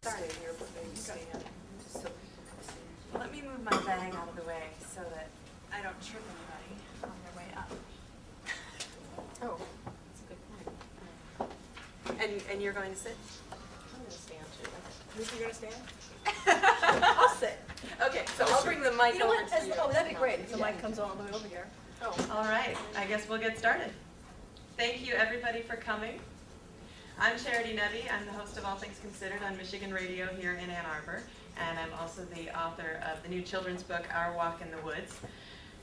Started here, but maybe stand. So, Let me move my bag out of the way so that I don't trip anybody on their way up. oh, that's a good point. And you're going to sit? I'm going to stand too. Lucy, you're going to stand? I'll sit. Okay, so I'll bring the mic You know over what? to you. Oh, that'd be great if the mic comes all the way over here. Oh. All right, I guess we'll get started. Thank you everybody for coming. I'm Charity Nevy. I'm the host of All Things Considered on Michigan Radio here in Ann Arbor, and I'm also the author of the new children's book, Our Walk in the Woods.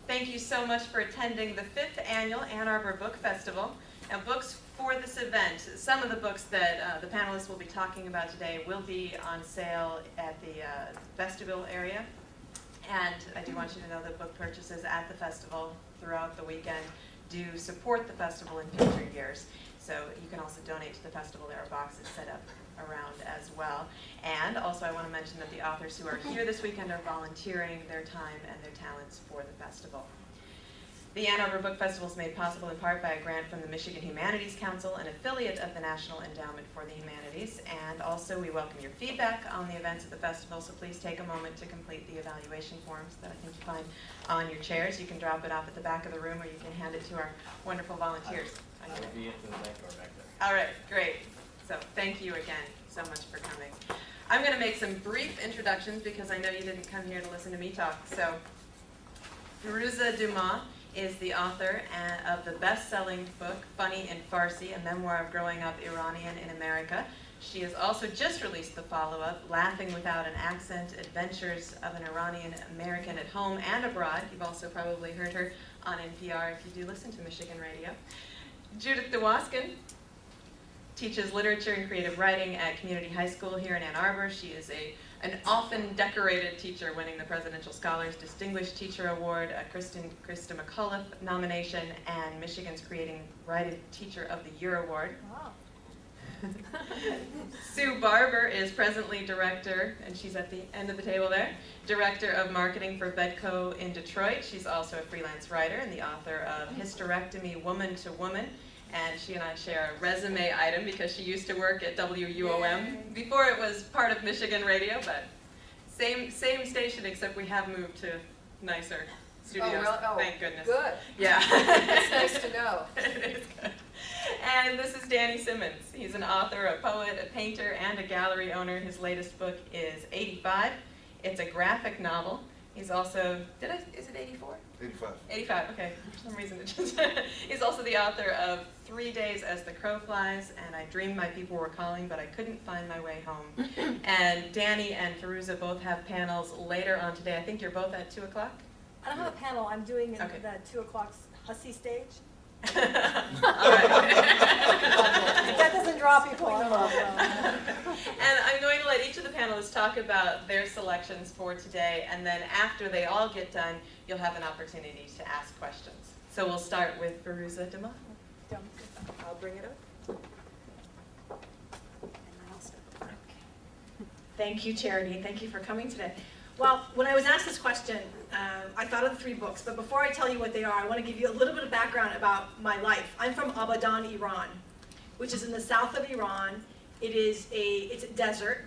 Thank you so much for attending the 5th Annual Ann Arbor Book Festival. Now, books for this event, some of the books that the panelists will be talking about today will be on sale at the vestibule area. And I do want you to know that book purchases at the festival throughout the weekend do support the festival in future years. So you can also donate to the festival. There are boxes set up around as well. And also I want to mention that the authors who are here this weekend are volunteering their time and their talents for the festival. The Ann Arbor Book Festival is made possible in part by a grant from the Michigan Humanities Council, an affiliate of the National Endowment for the Humanities. And also we welcome your feedback on the events at the festival, so please take a moment to complete the evaluation forms that I think you find on your chairs. You can drop it off at the back of the room, or you can hand it to our wonderful volunteers. I will be into the back door back there. All right, great. So thank you again so much for coming. I'm going to make some brief introductions because I know you didn't come here to listen to me talk. So Firuza Dumas is the author of the best-selling book, Funny in Farsi, a memoir of growing up Iranian in America. She has also just released the follow-up, Laughing Without an Accent, Adventures of an Iranian American at Home and Abroad. You've also probably heard her on NPR if you do listen to Michigan radio. Judith DeWaskin teaches literature and creative writing at Community High School here in Ann Arbor. She is an often decorated teacher, winning the Presidential Scholars Distinguished Teacher Award, a Krista McAuliffe nomination, and Michigan's Creating Writing Teacher of the Year Award. Wow. Sue Barber is presently director, and she's at the end of the table there, director of marketing for Bedco in Detroit. She's also a freelance writer and the author of Hysterectomy Woman to Woman. And she and I share a resume item because she used to work at WUOM before it was part of Michigan Radio, but same station, except we have moved to nicer studios. Oh, really? Oh, thank goodness. Good. Yeah. It's nice to know. It is good. And this is Danny Simmons. He's an author, a poet, a painter, and a gallery owner. His latest book is 85. It's a graphic novel. He's also, is it 84? 85. 85, okay. For some reason it just, he's also the author of 3 Days as the Crow Flies, and I Dreamed My People Were Calling, but I couldn't find my way home. And Danny and Firuza both have panels later on today. I think you're both at 2 o'clock? I don't have a panel. I'm doing Okay. the 2 o'clock hussy stage. All right. That doesn't draw people. I love And I'm going to let each of the panelists talk about their selections for today, and then after they all get done, you'll have an opportunity to ask questions. So we'll start with Firuza Dumas. I'll bring it up. Thank you, Charity. Thank you for coming today. Well, when I was asked this question, I thought of the 3 books, but before I tell you what they are, I want to give you a little bit of background about my life. I'm from Abadan, Iran, which is in the south of Iran. It's a desert,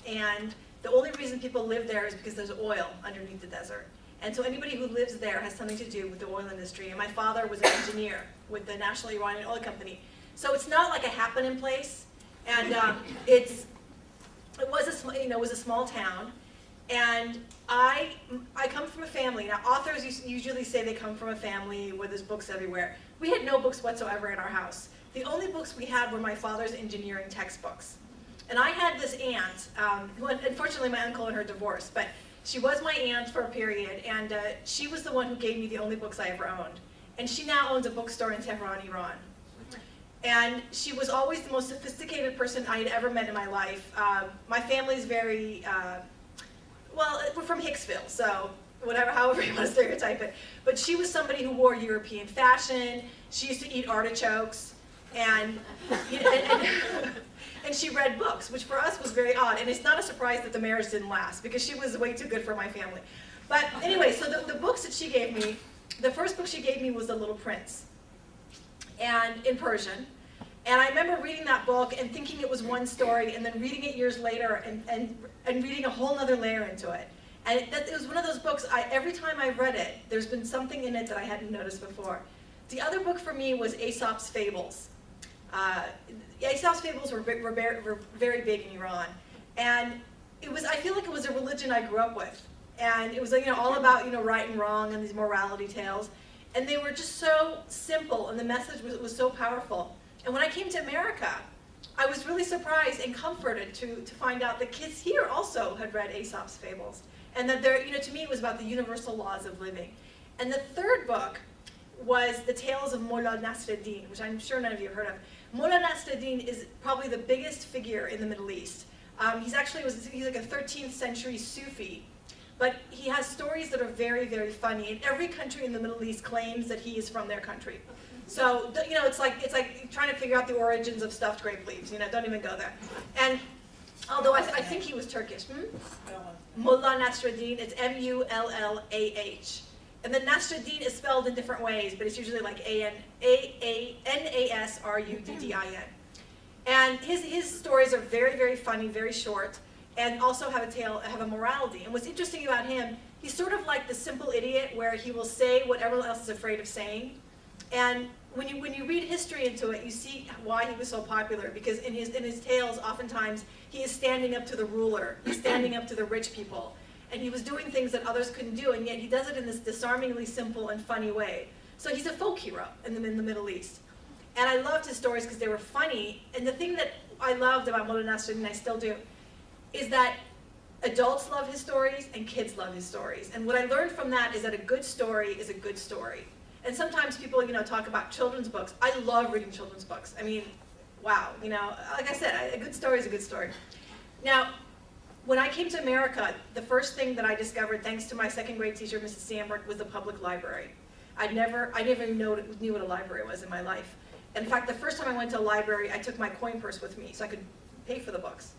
and the only reason people live there is because there's oil underneath the desert. And so anybody who lives there has something to do with the oil industry. And my father was an engineer with the National Iranian Oil Company. So it's not like a happening place, and it was a small town. And I come from a family. Now, authors usually say they come from a family where there's books everywhere. We had no books whatsoever in our house. The only books we had were my father's engineering textbooks. And I had this aunt, who unfortunately my uncle and her divorced, but she was my aunt for a period, and she was the one who gave me the only books I ever owned. And she now owns a bookstore in Tehran, Iran. And she was always the most sophisticated person I had ever met in my life. My family's very... well, we're from Hicksville, so however you want to stereotype it. But she was somebody who wore European fashion. She used to eat artichokes, and she read books, which for us was very odd. And it's not a surprise that the marriage didn't last, because she was way too good for my family. But anyway, so the books that she gave me, the first book she gave me was The Little Prince, and in Persian. And I remember reading that book and thinking it was one story, and then reading it years later and reading a whole other layer into it. And it was one of those books, every time I read it, there's been something in it that I hadn't noticed before. The other book for me was Aesop's Fables. Aesop's Fables were very big in Iran. And I feel like it was a religion I grew up with. And it was all about right and wrong and these morality tales. And they were just so simple, and the message was so powerful. And when I came to America, I was really surprised and comforted to find out that kids here also had read Aesop's Fables. And that to me it was about the universal laws of living. And the third book was The Tales of Mullah Nasreddin, which I'm sure none of you have heard of. Mullah Nasreddin is probably the biggest figure in the Middle East. He's like a 13th century Sufi. But he has stories that are very, very funny. And every country in the Middle East claims that he is from their country. So, it's like trying to figure out the origins of stuffed grape leaves. Don't even go there. And although I think he was Turkish. Mullah Nasreddin, it's M-U-L-L-A-H. And then Nasreddin is spelled in different ways, but it's usually like N-A-S-R-U-D-D-I-N. And his stories are very, very funny, very short, and also have a morality. And what's interesting about him, he's sort of like the simple idiot where he will say what everyone else is afraid of saying. And when you read history into it, you see why he was so popular, because in his tales, oftentimes, he is standing up to the ruler, he's standing up to the rich people, and he was doing things that others couldn't do, and yet he does it in this disarmingly simple and funny way. So he's a folk hero in the Middle East. And I loved his stories because they were funny, and the thing that I loved about Mullah Nasreddin, and I still do, is that adults love his stories and kids love his stories. And what I learned from that is that a good story is a good story. And sometimes people, talk about children's books. I love reading children's books. I mean, wow, like I said, a good story is a good story. Now, when I came to America, the first thing that I discovered, thanks to my second grade teacher, Mrs. Sandberg, was the public library. I never even knew what a library was in my life. In fact, the first time I went to a library, I took my coin purse with me so I could pay for the books.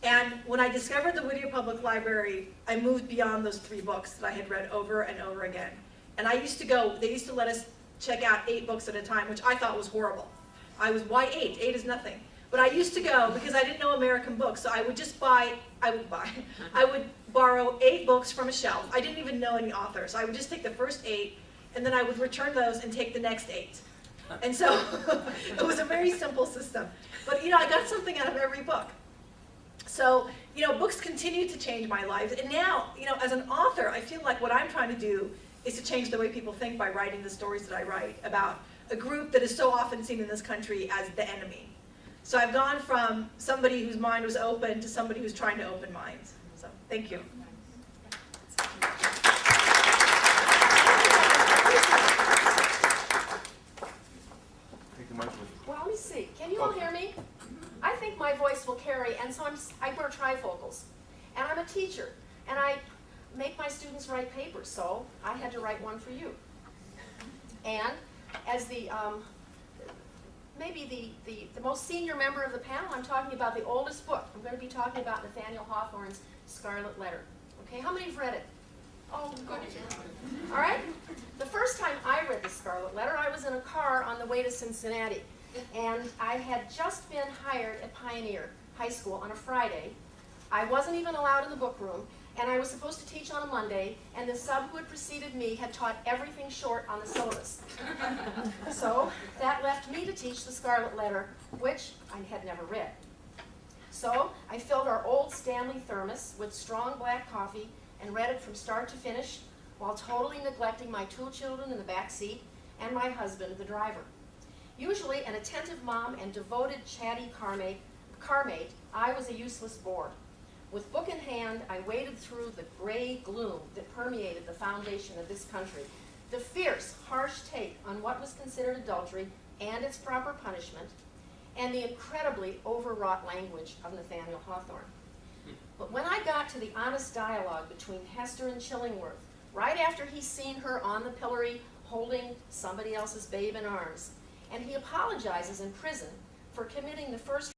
And when I discovered the Whittier Public Library, I moved beyond those 3 books that I had read over and over again. And I used to go, they used to let us check out 8 books at a time, which I thought was horrible. Why 8? 8 is nothing. But I used to go because I didn't know American books, so I would borrow 8 books from a shelf. I didn't even know any authors. So I would just take the first 8, and then I would return those and take the next 8. And so it was a very simple system. But I got something out of every book. So, books continue to change my life. And now, as an author, I feel like what I'm trying to do is to change the way people think by writing the stories that I write about a group that is so often seen in this country as the enemy. So I've gone from somebody whose mind was open to somebody who's trying to open minds. So, thank you. Well, let me see. Can you all hear me? I think my voice will carry, and so I wear trifocals. And I'm a teacher, and I make my students write papers, so I had to write one for you. And as maybe the most senior member of the panel, I'm talking about the oldest book. I'm going to be talking about Nathaniel Hawthorne's Scarlet Letter. Okay, how many have read it? Oh, good. All right. The first time I read the Scarlet Letter, I was in a car on the way to Cincinnati. And I had just been hired at Pioneer High School on a Friday. I wasn't even allowed in the book room, and I was supposed to teach on a Monday, and the sub who had preceded me had taught everything short on the syllabus. So that left me to teach the Scarlet Letter, which I had never read. So I filled our old Stanley thermos with strong black coffee and read it from start to finish, while totally neglecting my 2 children in the back seat and my husband, the driver. Usually an attentive mom and devoted, chatty carmate, I was a useless bore. With book in hand, I waded through the gray gloom that permeated the foundation of this country, the fierce, harsh take on what was considered adultery and its proper punishment, and the incredibly overwrought language of Nathaniel Hawthorne. But when I got to the honest dialogue between Hester and Chillingworth, right after he's seen her on the pillory holding somebody else's babe in arms, and he apologizes in prison for committing the first